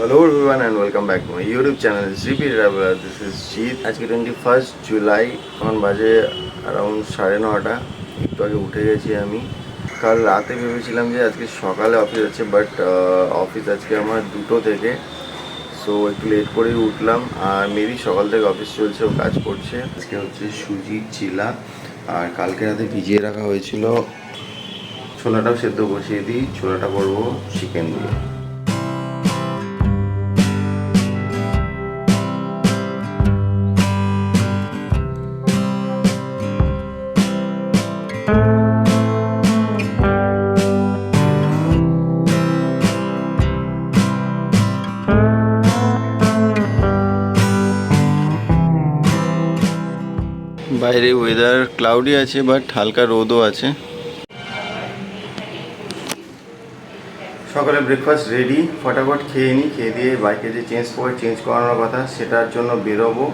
So hello everyone and welcome back to my YouTube channel GP Traveler. This is Jeet. আজকে 21st July, এখন বাজে around 9:30। একটু আগে উঠে গেছি আমি। কাল রাতে ভেবেছিলাম যে আজকে সকালে অফিস আছে, বাট অফিস আজকে আমার 2টো থেকে, সো একটু লেট করেই উঠলাম। আর মেবি সকাল থেকে অফিস চলছে, ও কাজ করছে। আজকে হচ্ছে সুজির চিলা, আর কালকে রাতে ভিজিয়ে রাখা হয়েছিল ছোলাটাও সেদ্ধ বসিয়ে দিই। ছোলাটা করবো চিকেন দিয়ে। বাইরে ওয়েদার ক্লাউডি আছে, বাট হালকা রোদও আছে। সকালে ব্রেকফাস্ট রেডি, ফটাফট খেয়ে নিই। খেয়ে দিয়ে বাইকে যে চেঞ্জ করানোর কথা, সেটার জন্য বেরোবো।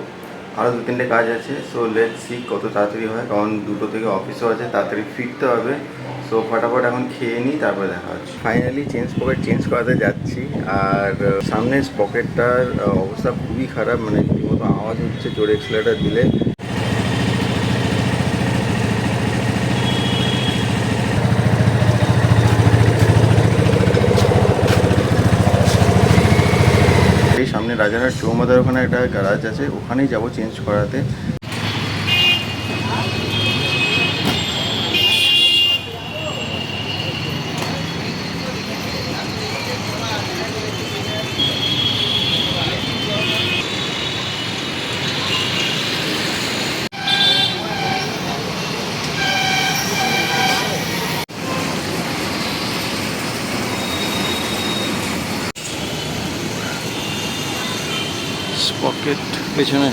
আরও 2-3টে কাজ আছে, সো লেটস সি কত তাড়াতাড়ি হয়, কারণ 2টো থেকে অফিসও আছে, তাড়াতাড়ি ফিরতে হবে। সো ফটাফট এখন খেয়ে নিই, তারপরে দেখা হচ্ছে। ফাইনালি চেঞ্জ করাতে যাচ্ছি। আর সামনের পকেটটার অবস্থা খুবই খারাপ, মানে রীতিমতো আওয়াজ হচ্ছে জোরে এক্সেলেটার দিলে। সামনে রাজারহাট চৌমাথার ওখানে একটা গ্যারাজ আছে, ওখানেই যাব চেঞ্জ করাতে। পকেট পেছনে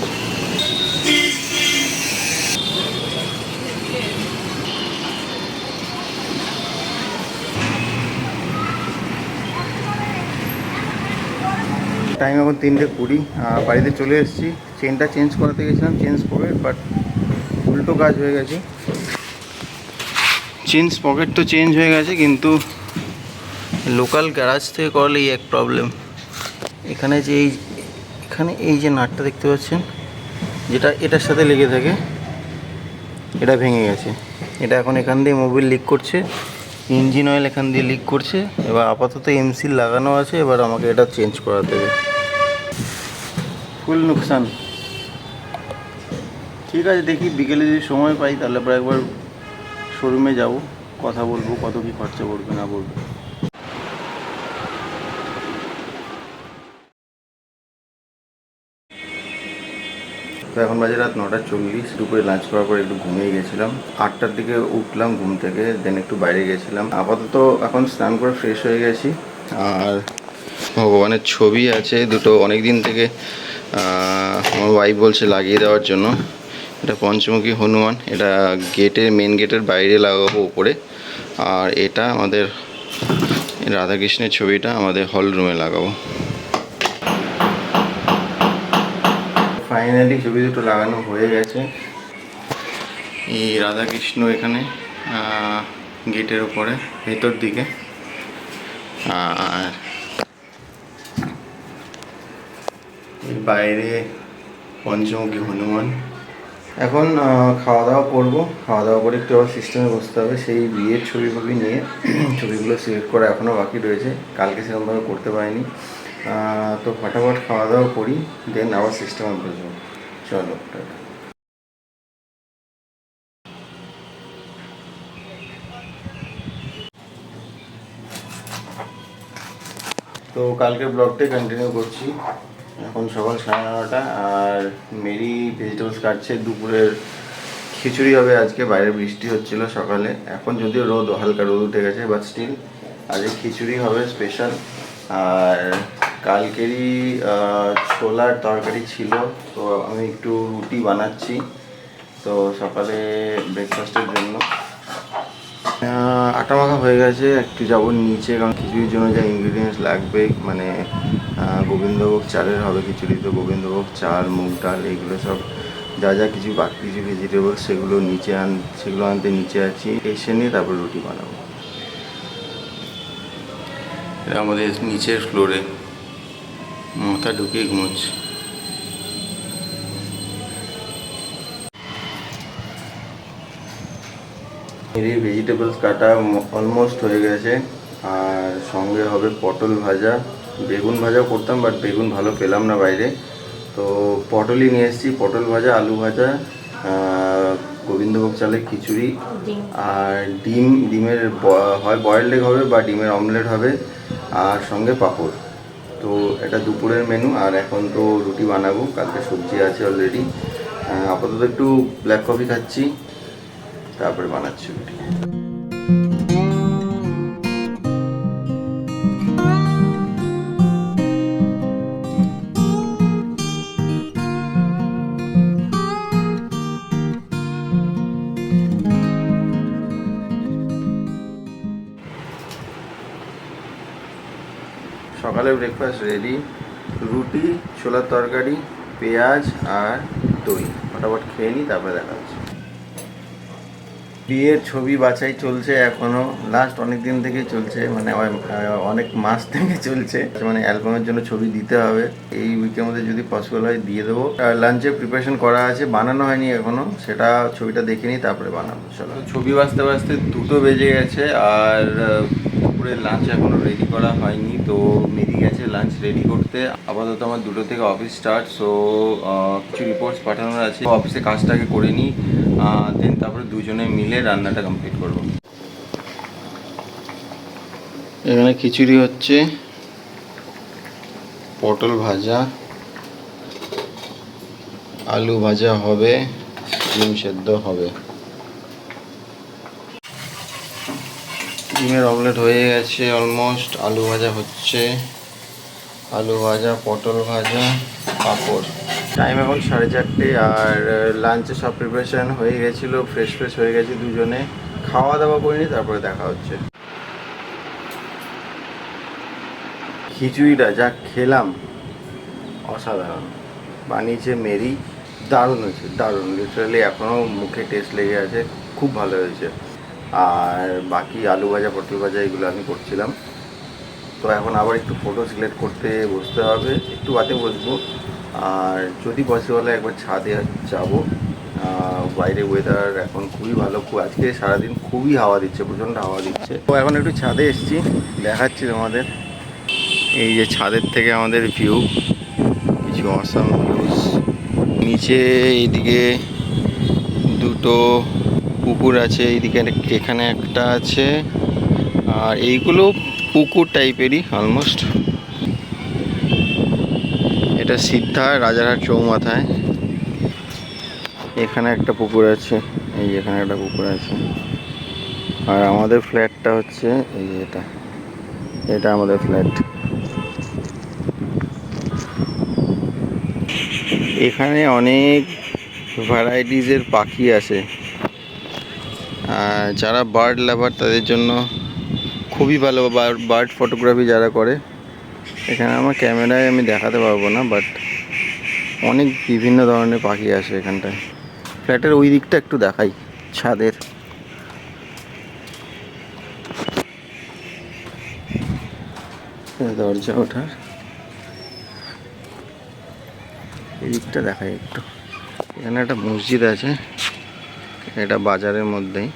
টাইম এখন 3:20। বাড়িতে চলে এসেছি। চেনটা চেঞ্জ করাতে গেছিলাম, চেঞ্জ পকেট, বাট উল্টো কাজ হয়ে গেছে। পকেট তো চেঞ্জ হয়ে গেছে, কিন্তু লোকাল গ্যারাজ থেকে করলে এই এক প্রবলেম। এখানে এই যে নাটটা দেখতে পাচ্ছেন, যেটা এটার সাথে লেগে থাকে, এটা ভেঙে গেছে। এটা এখন এখান দিয়ে মোবিল লিক করছে, ইঞ্জিন অয়েল এখান দিয়ে লিক করছে। এবার আপাতত এমসিল লাগানো আছে, এবার আমাকে এটা চেঞ্জ করাতে হবে। ফুল নুকসান। ঠিক আছে, দেখি বিকেলে যদি সময় পাই তাহলে পরে একবার শোরুমে যাব, কথা বলবো কত কী খরচা পড়বে না পড়বে। তো এখন বাজে রাত 9:40। দুপুরে লাঞ্চ করার পর একটু ঘুমিয়ে গেছিলাম। 8টার দিকে উঠলাম ঘুম থেকে, দেন একটু বাইরে গেছিলাম। আপাতত এখন স্নান করে ফ্রেশ হয়ে গেছি। আর ভগবানের ছবি আছে দুটো, অনেক দিন থেকে আমার ওয়াইফ বলছে লাগিয়ে দেওয়ার জন্য। এটা পঞ্চমুখী হনুমান, এটা মেন গেটের বাইরে লাগাবো উপরে। আর এটা আমাদের রাধাকৃষ্ণের ছবিটা আমাদের হল রুমে লাগাবো। ফাইনালি ছবি দুটো লাগানো হয়ে গেছে। এই রাধাকৃষ্ণ এখানে গেটের ওপরে ভেতর দিকে, আর বাইরে পঞ্চমুখী হনুমান। এখন খাওয়া দাওয়া করবো, খাওয়া দাওয়া করে একটু আবার সিস্টেমে বসতে হবে। সেই বিয়ের ছবি নিয়ে ছবিগুলো সিলেক্ট করা এখনও বাকি রয়েছে, কালকে সেরকমভাবে করতে পারিনি। তো ফটাফট খাওয়া দাওয়া করি, দেন আবার সিস্টেমে বসবো। চলো। তো কালকের ব্লগটাই কন্টিনিউ করছি। এখন সকাল 9:30, আর মেরি ভেজিটেবলস কাটছে। দুপুরের খিচুড়ি হবে আজকে, বাইরে বৃষ্টি হচ্ছিল সকালে, এখন যদিও হালকা রোদ উঠে গেছে, বাট স্টিল আজকে খিচুড়ি হবে স্পেশাল। আর কালকেরই ছোলার তরকারি ছিল, তো আমি একটু রুটি বানাচ্ছি তো সকালে ব্রেকফাস্টের জন্য। আটা মাখা হয়ে গেছে, একটু যাবো নিচে, কারণ খিচুড়ির জন্য যা ইনগ্রিডিয়েন্টস লাগবে, মানে গোবিন্দভোগ চালের হবে খিচুড়ি, তো গোবিন্দভোগ চাল, মুগ ডাল, এইগুলো সব যা কিছু বাকি কিছু ভেজিটেবলস সেগুলো আনতে নিচে আছি। এসে নিয়ে তারপর রুটি বানাবো। এটা আমাদের নিচের ফ্লোরে। মাথা ঢুকিয়ে ঘুমোচ্ছে। এই ভেজিটেবলস কাটা অলমোস্ট হয়ে গেছে, আর সঙ্গে হবে পটল ভাজা। বেগুন ভাজাও করতাম, বাট বেগুন ভালো পেলাম না বাইরে, তো পটলই নিয়ে এসেছি। পটল ভাজা, আলু ভাজা, গোবিন্দভোগ চালের খিচুড়ি, আর ডিমের হয় বয়েলড এগ হবে বা ডিমের অমলেট হবে, আর সঙ্গে পাঁপড়। তো এটা দুপুরের মেনু। আর এখন তো রুটি বানাবো, কালকে সবজি আছে অলরেডি। আপাতত একটু ব্ল্যাক কফি খাচ্ছি, তারপরে বানাচ্ছি রুটি। সকালে ব্রেকফাস্ট রেডি, রুটি, ছোলার তরকারি, পেঁয়াজ আর দই। ফটাফট খেয়ে নিই, তারপরে দেখা হচ্ছে। বিয়ের ছবি বাছাই চলছে এখনও, লাস্ট অনেক দিন থেকেই চলছে, মানে অনেক মাস থেকে চলছে। মানে অ্যালবামের জন্য ছবি দিতে হবে, এই উইকের মধ্যে যদি পসিবল হয় দিয়ে দেবো। লাঞ্চের প্রিপারেশন করা আছে, বানানো হয়নি এখনও, সেটা ছবিটা দেখে নিই তারপরে বানাবো। চলো, ছবি বাঁচতে বাঁচতে 2টো বেজে গেছে, আর দুপুরের লাঞ্চ এখনও রেডি করা হয়নি। তো মেরি গেছে লাঞ্চ রেডি করতে। আপাতত আমার 2টো থেকে অফিস স্টার্ট, সো কিছু রিপোর্টস পাঠানোর আছে, অফিসে কাজটাকে করে নিই, দেন তারপরে দুজনে মিলে রান্নাটা কমপ্লিট করব। এখানে খিচুড়ি হচ্ছে, পটল ভাজা, আলু ভাজা হবে, ডিম সেদ্ধ হবে। ডিমের অমলেট হয়ে গেছে অলমোস্ট, আলু ভাজা হচ্ছে, আলু ভাজা, পটল ভাজা, পাঁপড়। টাইম এখন 4:30, আর লাঞ্চে সব প্রিপারেশান হয়ে গেছিলো, ফ্রেশ হয়ে গেছে দুজনে। খাওয়া দাওয়া করিনি, তারপরে দেখা হচ্ছে। খিচুড়িটা যা খেলাম অসাধারণ বানিয়েছে মেরি, দারুণ হয়েছে, দারুণ, লিটারালি এখনও মুখে টেস্ট লেগে আছে, খুব ভালো হয়েছে। আর বাকি আলু ভাজা, পটল ভাজা এগুলো আমি করছিলাম। তো এখন আবার একটু ফটো সিলেক্ট করতে বসতে হবে, একটু বাদে বসবো। আর যদি পসিবল হয় একবার ছাদে যাব। বাইরে ওয়েদার এখন খুবই ভালো, আজকে সারাদিন খুবই হাওয়া দিচ্ছে, প্রচণ্ড হাওয়া দিচ্ছে। তো এখন একটু ছাদে এসেছি, দেখাচ্ছি তোমাদের। এই যে ছাদের থেকে আমাদের ভিউ, কিছু অসাম ভিউজ। নিচে এইদিকে 2টো পুকুর আছে, এইদিকে এখানে একটা আছে, আর এইগুলো পুকুর টাইপেরই অলমোস্ট। এটা সিদ্ধা রাজারহাট চৌমাথায়, এখানে একটা পুকুর আছে, এই এখানে একটা পুকুর আছে। আর আমাদের ফ্ল্যাটটা হচ্ছে এই যে এটা আমাদের ফ্ল্যাট। এখানে অনেক ভ্যারাইটিসের পাখি আছে, যারা বার্ড লাভার তাদের জন্য খুবই ভালো। বার্ড ফটোগ্রাফি যারা করে, এখানে আমার ক্যামেরায় আমি দেখাতে পারবো না, বাট অনেক বিভিন্ন ধরনের পাখি আসে এখানটায়। ফ্ল্যাটের ওই দিকটা একটু দেখাই, ছাদের। দরজা ওঠার এই দিকটা দেখাই একটু। এখানে একটা মসজিদ আছে, এটা বাজারের মধ্যেই।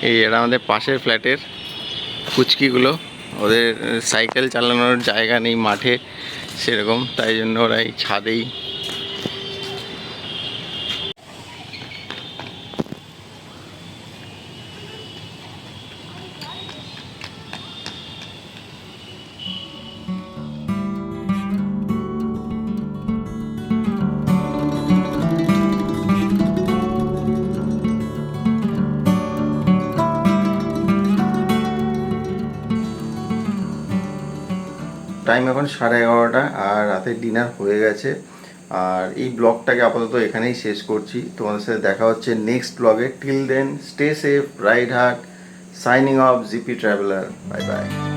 এই এরা আমাদের পাশের ফ্ল্যাটের কুচকিগুলো, ওদের সাইকেল চালানোর জায়গা নেই মাঠে সেরকম, তাই জন্য ওরা এই ছাদেই। টাইম এখন 11:30, আর রাতের ডিনার হয়ে গেছে। আর এই ব্লগটাকে আপাতত এখানেই শেষ করছি, তোমাদের সাথে দেখা হচ্ছে নেক্সট ব্লগে। Till then stay safe, ride hard, signing off GP traveller, bye by.